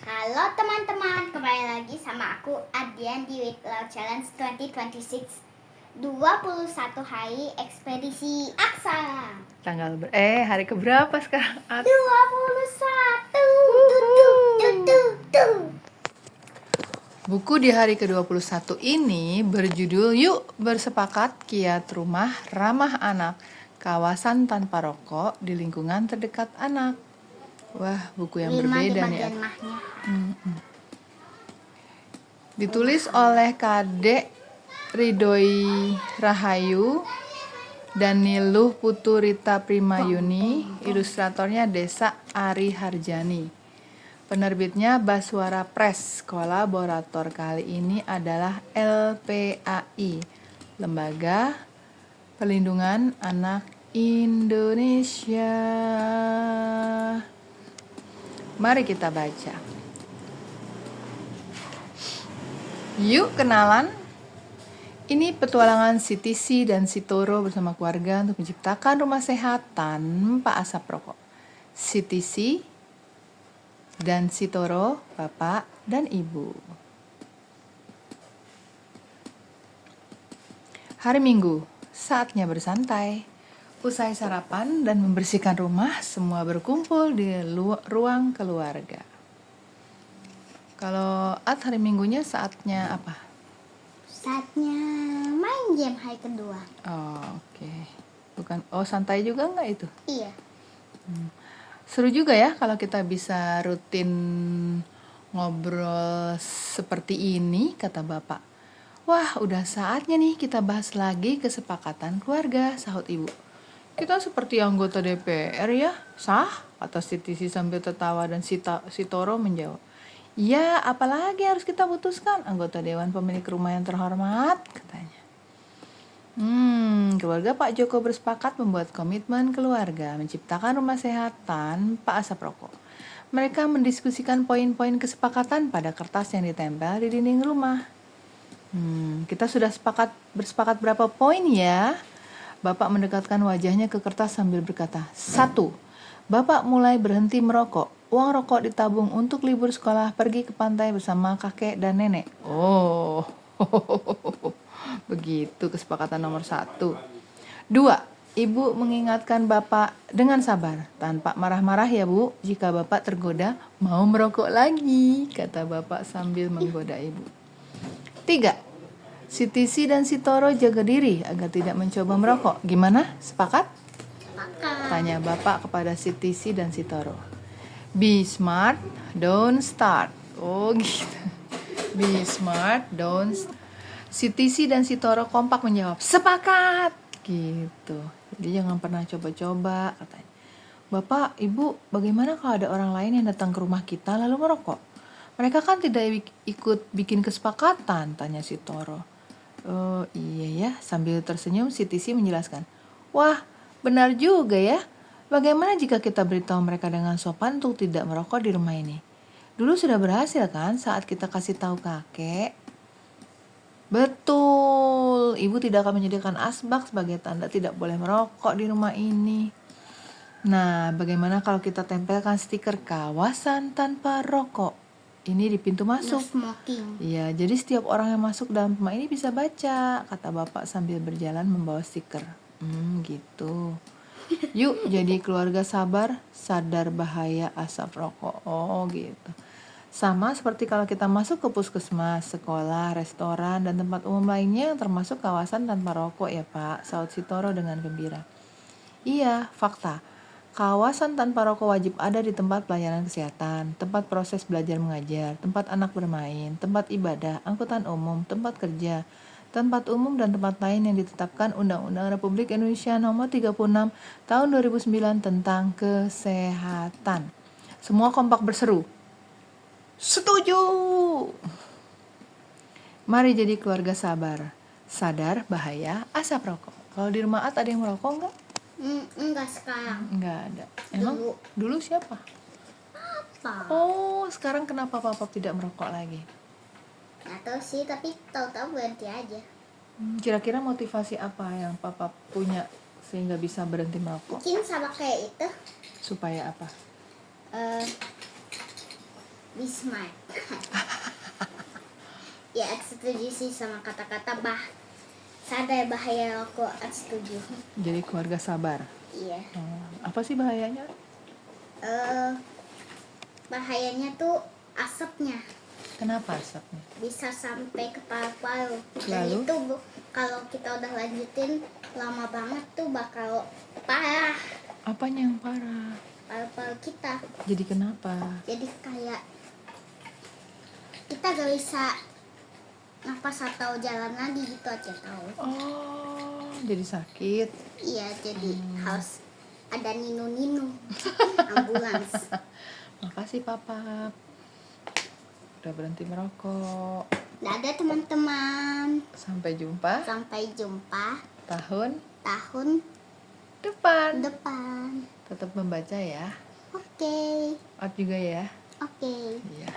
Halo teman-teman, kembali lagi sama aku Adian di With Love Challenge 2026 21 hari ekspedisi Aksa. Hari keberapa sekarang? 21 du. Buku di hari ke-21 ini berjudul Yuk Bersepakat Kiat Rumah Ramah Anak, Kawasan Tanpa Rokok di Lingkungan Terdekat Anak. Wah, buku yang 5 di berbeda nih. bagian mahnya. Ditulis oleh Kadek Ridhoi Rahayu dan Niluh Putu Rita Primayuni, ilustratornya Desa Ari Harjani. Penerbitnya Baswara Press. Kolaborator kali ini adalah LPAI, Lembaga Perlindungan Anak Indonesia. Mari kita baca. Yuk kenalan. Ini petualangan si Tisi dan si Toro bersama keluarga untuk menciptakan rumah sehat tanpa asap rokok. Si Tisi dan si Toro, bapak dan ibu. Hari Minggu, saatnya bersantai. Usai sarapan dan membersihkan rumah, semua berkumpul di ruang keluarga. Kalau hari Minggunya saatnya apa? Saatnya main game hari kedua. Oh, oke. Bukan, santai juga nggak itu? Iya. Seru juga ya kalau kita bisa rutin ngobrol seperti ini, kata bapak. Wah, udah saatnya nih kita bahas lagi kesepakatan keluarga, sahut ibu. Kita seperti anggota DPR ya, sah? Kata si Tisi sambil tertawa dan si Toro menjawab. Ya, apalagi harus kita putuskan, anggota Dewan Pemilik Rumah yang terhormat, katanya. Keluarga Pak Joko bersepakat membuat komitmen keluarga menciptakan rumah sehat tanpa asap rokok. Mereka mendiskusikan poin-poin kesepakatan pada kertas yang ditempel di dinding rumah. Kita sudah bersepakat berapa poin ya? Bapak mendekatkan wajahnya ke kertas sambil berkata, 1. Bapak mulai berhenti merokok. Uang rokok ditabung untuk libur sekolah pergi ke pantai bersama kakek dan nenek. Oh, begitu kesepakatan nomor 1. 2. Ibu mengingatkan Bapak dengan sabar, tanpa marah-marah ya Bu, jika Bapak tergoda mau merokok lagi, kata Bapak sambil menggoda Ibu. 3. Si Tisi dan si Toro jaga diri agar tidak mencoba merokok. Gimana? Sepakat? Sepakat. Tanya Bapak kepada si Tisi dan si Toro. Be smart, don't start. Oh gitu. Be smart, don't start. Si Tisi dan si Toro kompak menjawab, sepakat. Gitu. Jadi jangan pernah coba-coba, katanya. Bapak, Ibu, bagaimana kalau ada orang lain yang datang ke rumah kita lalu merokok? Mereka kan tidak ikut bikin kesepakatan, tanya si Toro. Oh iya ya, sambil tersenyum si Tisi menjelaskan. Wah, benar juga ya. Bagaimana jika kita beritahu mereka dengan sopan untuk tidak merokok di rumah ini? Dulu sudah berhasil kan saat kita kasih tahu kakek? Betul, ibu tidak akan menyediakan asbak sebagai tanda tidak boleh merokok di rumah ini. Nah, bagaimana kalau kita tempelkan stiker kawasan tanpa rokok? Ini di pintu masuk. No smoking. Iya, jadi setiap orang yang masuk dalam rumah ini bisa baca, kata bapak sambil berjalan membawa stiker. Gitu. Yuk jadi keluarga sabar, sadar bahaya asap rokok. Oh gitu. Sama seperti kalau kita masuk ke puskesmas, sekolah, restoran, dan tempat umum lainnya termasuk kawasan tanpa rokok ya Pak, saut si Toro dengan gembira. Iya, fakta. Kawasan tanpa rokok wajib ada di tempat pelayanan kesehatan, tempat proses belajar mengajar, tempat anak bermain, tempat ibadah, angkutan umum, tempat kerja, tempat umum dan tempat lain yang ditetapkan Undang-Undang Republik Indonesia Nomor 36 Tahun 2009 tentang kesehatan. Semua kompak berseru, setuju! Mari jadi keluarga sabar, sadar bahaya asap rokok. Kalau di rumah ada yang merokok enggak? Enggak sekarang. Enggak ada. Emang dulu siapa? Apa? Oh, sekarang kenapa Papa tidak merokok lagi? Nggak tahu sih, tapi tahu-tahu berhenti aja. Kira-kira motivasi apa yang Papa punya sehingga bisa berhenti merokok? Mungkin sama kayak itu. Supaya apa? be smart. Ya, aku setuju sih sama kata-kata sadar bahaya rokok. Aku setuju. Jadi keluarga sabar. Iya. Apa sih bahayanya? Bahayanya tuh asapnya Kenapa asapnya? bisa sampai ke paru-paru. Dan Lalu? itu kalau kita udah lanjutin lama banget tuh bakal parah Apanya yang parah? paru-paru kita. Jadi kenapa? Jadi kayak kita gak bisa nafas atau jalan lagi gitu aja tahu. Oh, jadi sakit. Iya, jadi harus ada ninu-ninu ambulans. Makasih papa. Udah berhenti merokok. Dadah teman-teman. Sampai jumpa Sampai jumpa tahun tahun depan. depan. Tetap membaca ya. Oke. Out juga ya. Oke. Iya.